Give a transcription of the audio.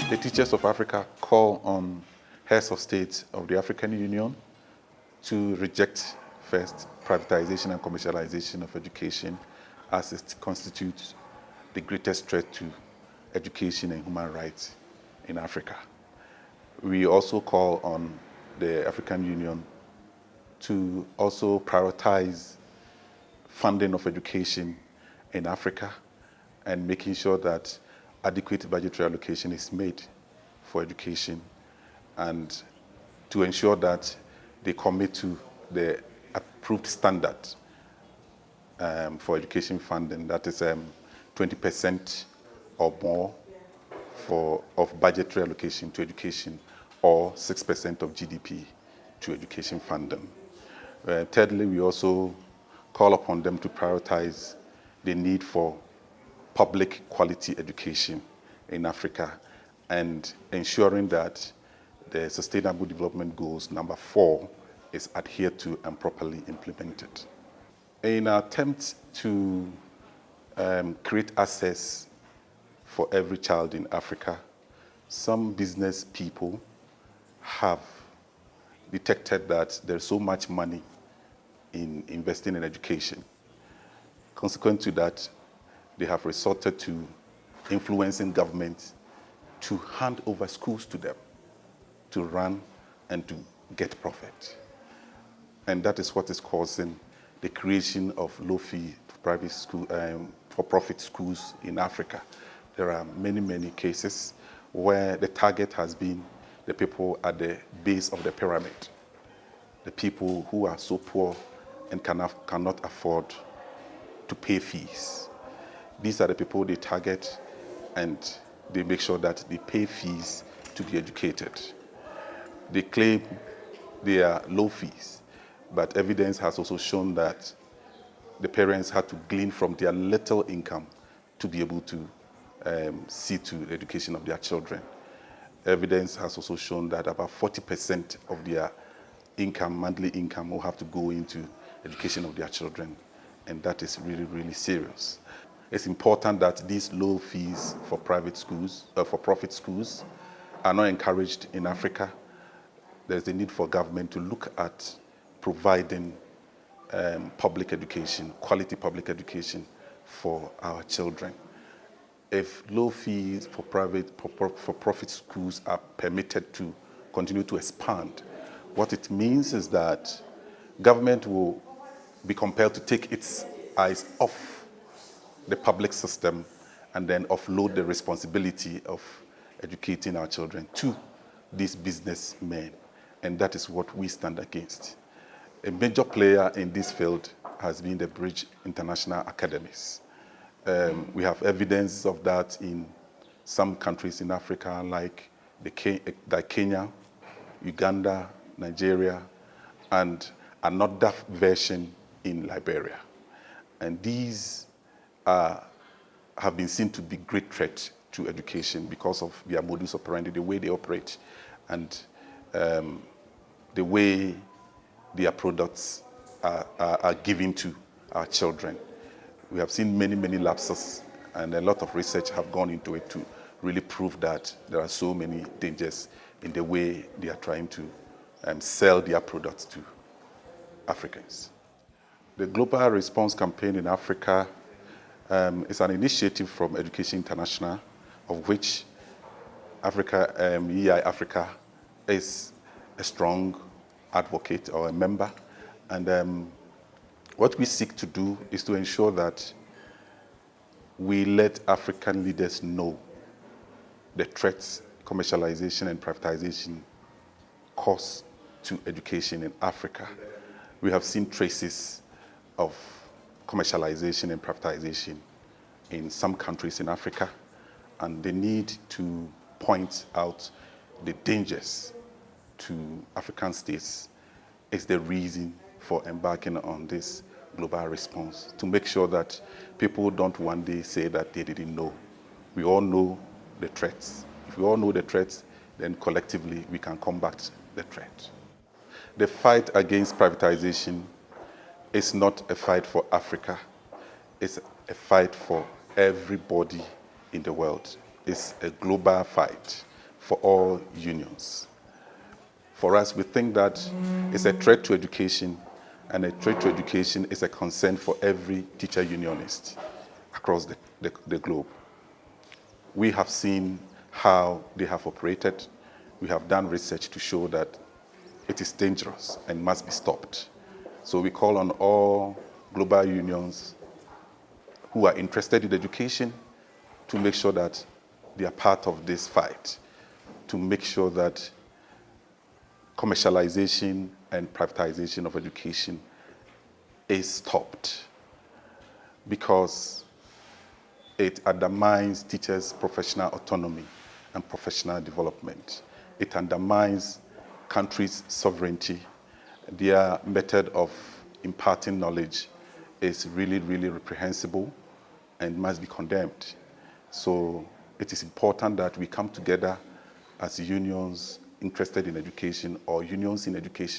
The Teachers of Africa call on heads of state of the African Union to reject, first, privatization and commercialization of education, as it constitutes the greatest threat to education and human rights in Africa. We also call on the African Union to also prioritize funding of education in Africa and making sure that adequate budgetary allocation is made for education, and to ensure that they commit to the approved standard for education funding, that is 20% or more of budgetary allocation to education, or 6% of GDP to education funding. Thirdly, we also call upon them to prioritize the need for public quality education in Africa and ensuring that the Sustainable Development Goals number 4 is adhered to and properly implemented. In an attempt to create access for every child in Africa, some business people have detected that there's so much money in investing in education. Consequent to that, they have resorted to influencing government to hand over schools to them, to run and to get profit. And that is what is causing the creation of low-fee private school, for-profit schools in Africa. There are many, many cases where the target has been the people at the base of the pyramid, the people who are so poor and cannot afford to pay fees. These are the people they target, and they make sure that they pay fees to be educated. They claim they are low fees, but evidence has also shown that the parents had to glean from their little income to be able to see to the education of their children. Evidence has also shown that about 40% of their income, monthly income, will have to go into education of their children, and that is really, really serious. It's important that these low fees for private schools, for profit schools, are not encouraged in Africa. There's a need for government to look at providing public education, quality public education for our children. If low fees for profit schools are permitted to continue to expand, what it means is that government will be compelled to take its eyes off the public system and then offload the responsibility of educating our children to these businessmen. And that is what we stand against. A major player in this field has been the Bridge International Academies. We have evidence of that in some countries in Africa, like Kenya, Uganda, Nigeria, and another version in Liberia. And these have been seen to be great threat to education because of their modus operandi, the way they operate, and the way their products are given to our children. We have seen many, many lapses, and a lot of research have gone into it to really prove that there are so many dangers in the way they are trying to sell their products to Africans. The Global Response Campaign in Africa is an initiative from Education International, of which EI Africa is a strong advocate or a member. And what we seek to do is to ensure that we let African leaders know the threats commercialization and privatization cause to education in Africa. We have seen traces of commercialization and privatization in some countries in Africa, and the need to point out the dangers to African states is the reason for embarking on this global response, to make sure that people don't one day say that they didn't know. We all know the threats. If we all know the threats, then collectively we can combat the threat. The fight against privatization is not a fight for Africa. It's a fight for everybody in the world. It's a global fight. for all unions. For us, we think that it's a threat to education, and a threat to education is a concern for every teacher unionist across the globe. We have seen how they have operated. We have done research to show that it is dangerous and must be stopped. So we call on all global unions who are interested in education to make sure that they are part of this fight, to make sure that commercialization and privatization of education is stopped, because it undermines teachers' professional autonomy and professional development. It undermines countries' sovereignty. Their method of imparting knowledge is really, really reprehensible and must be condemned. So it is important that we come together as unions interested in education or unions in education